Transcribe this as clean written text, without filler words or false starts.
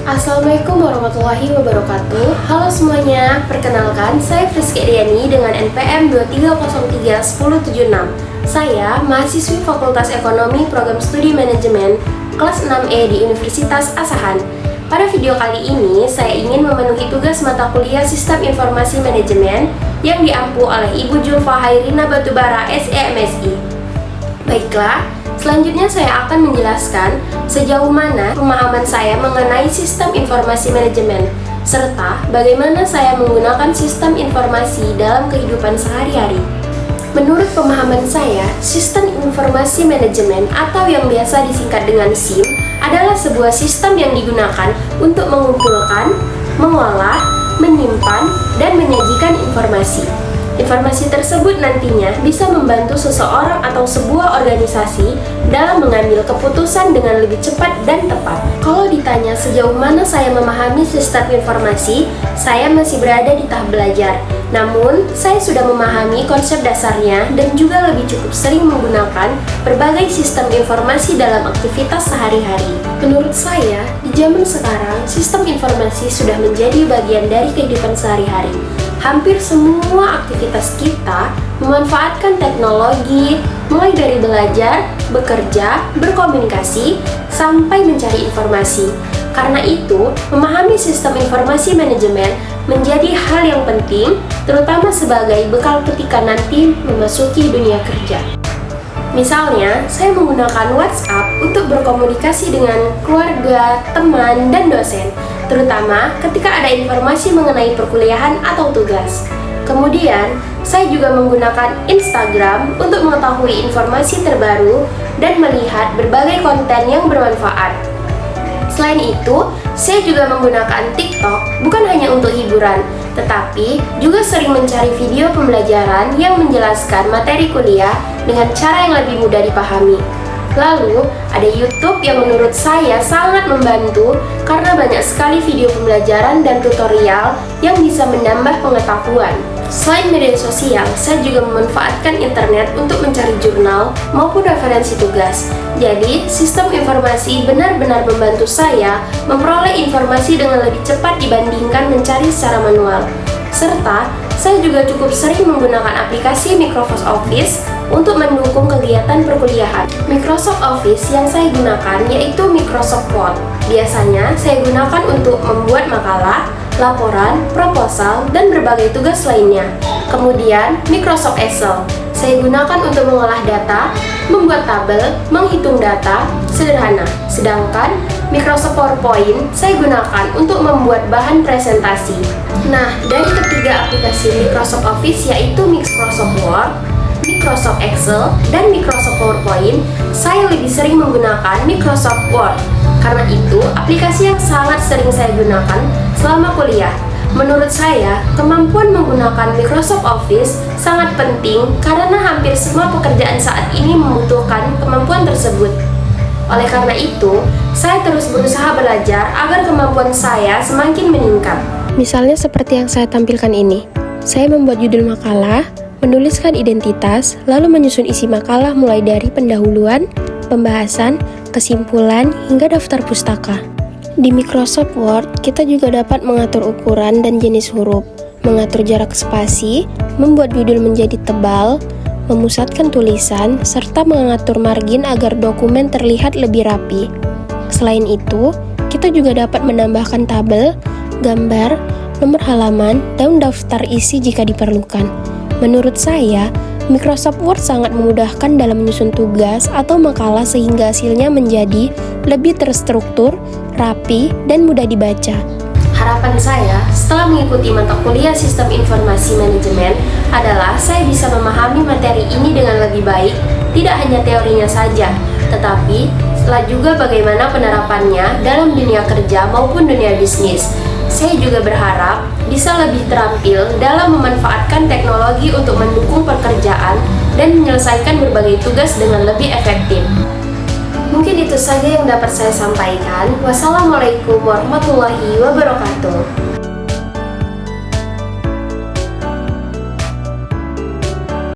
Assalamualaikum warahmatullahi wabarakatuh. Halo semuanya, perkenalkan saya Friski Diani dengan NPM 23031076. Saya mahasiswi Fakultas Ekonomi Program Studi Manajemen kelas 6E di Universitas Asahan. Pada video kali ini, saya ingin memenuhi tugas mata kuliah Sistem Informasi Manajemen yang diampu oleh Ibu Julfa Hairina Batubara SEMSI. Baiklah, selanjutnya saya akan menjelaskan sejauh mana pemahaman saya mengenai sistem informasi manajemen, serta bagaimana saya menggunakan sistem informasi dalam kehidupan sehari-hari. Menurut pemahaman saya, sistem informasi manajemen atau yang biasa disingkat dengan SIM adalah sebuah sistem yang digunakan untuk mengumpulkan, mengolah, menyimpan, dan menyajikan informasi. Informasi tersebut nantinya bisa membantu seseorang atau sebuah organisasi dalam mengambil keputusan dengan lebih cepat dan tepat. Kalau ditanya sejauh mana saya memahami sistem informasi, saya masih berada di tahap belajar. Namun, saya sudah memahami konsep dasarnya dan juga lebih cukup sering menggunakan berbagai sistem informasi dalam aktivitas sehari-hari. Menurut saya, di zaman sekarang, sistem informasi sudah menjadi bagian dari kehidupan sehari-hari. Hampir semua aktivitas kita memanfaatkan teknologi, mulai dari belajar, bekerja, berkomunikasi, sampai mencari informasi. Karena itu, memahami sistem informasi manajemen menjadi hal yang penting, terutama sebagai bekal ketika nanti memasuki dunia kerja. Misalnya, saya menggunakan WhatsApp untuk berkomunikasi dengan keluarga, teman, dan dosen, terutama ketika ada informasi mengenai perkuliahan atau tugas. Kemudian, saya juga menggunakan Instagram untuk mengetahui informasi terbaru dan melihat berbagai konten yang bermanfaat. Selain itu, saya juga menggunakan TikTok bukan hanya untuk hiburan, tetapi juga sering mencari video pembelajaran yang menjelaskan materi kuliah dengan cara yang lebih mudah dipahami. Lalu, ada YouTube yang menurut saya sangat membantu karena banyak sekali video pembelajaran dan tutorial yang bisa menambah pengetahuan. Selain media sosial, saya juga memanfaatkan internet untuk mencari jurnal maupun referensi tugas. Jadi, sistem informasi benar-benar membantu saya memperoleh informasi dengan lebih cepat dibandingkan mencari secara manual. Serta, saya juga cukup sering menggunakan aplikasi Microsoft Office untuk mendukung kegiatan perkuliahan. Microsoft Office yang saya gunakan yaitu Microsoft Word. Biasanya, saya gunakan untuk membuat makalah, laporan, proposal, dan berbagai tugas lainnya. Kemudian, Microsoft Excel. Saya gunakan untuk mengolah data, membuat tabel, menghitung data, sederhana. Sedangkan, Microsoft PowerPoint saya gunakan untuk membuat bahan presentasi. Nah, dari ketiga aplikasi Microsoft Office yaitu Microsoft Word, Microsoft Excel, dan Microsoft PowerPoint, saya lebih sering menggunakan Microsoft Word. Karena itu, aplikasi yang sangat sering saya gunakan selama kuliah. Menurut saya, kemampuan menggunakan Microsoft Office sangat penting karena hampir semua pekerjaan saat ini membutuhkan kemampuan tersebut. Oleh karena itu, saya terus berusaha belajar agar kemampuan saya semakin meningkat. Misalnya seperti yang saya tampilkan ini. Saya membuat judul makalah, menuliskan identitas, lalu menyusun isi makalah mulai dari pendahuluan, pembahasan, kesimpulan, hingga daftar pustaka. Di Microsoft Word, kita juga dapat mengatur ukuran dan jenis huruf, mengatur jarak spasi, membuat judul menjadi tebal, memusatkan tulisan, serta mengatur margin agar dokumen terlihat lebih rapi. Selain itu, kita juga dapat menambahkan tabel, gambar, nomor halaman, dan daftar isi jika diperlukan. Menurut saya, Microsoft Word sangat memudahkan dalam menyusun tugas atau makalah sehingga hasilnya menjadi lebih terstruktur, rapi, dan mudah dibaca. Harapan saya setelah mengikuti mata kuliah Sistem Informasi Manajemen adalah saya bisa memahami materi ini dengan lebih baik, tidak hanya teorinya saja, tetapi setelah juga bagaimana penerapannya dalam dunia kerja maupun dunia bisnis. Saya juga berharap bisa lebih terampil dalam memanfaatkan teknologi untuk mendukung pekerjaan dan menyelesaikan berbagai tugas dengan lebih efektif. Mungkin itu saja yang dapat saya sampaikan. Wassalamualaikum warahmatullahi wabarakatuh.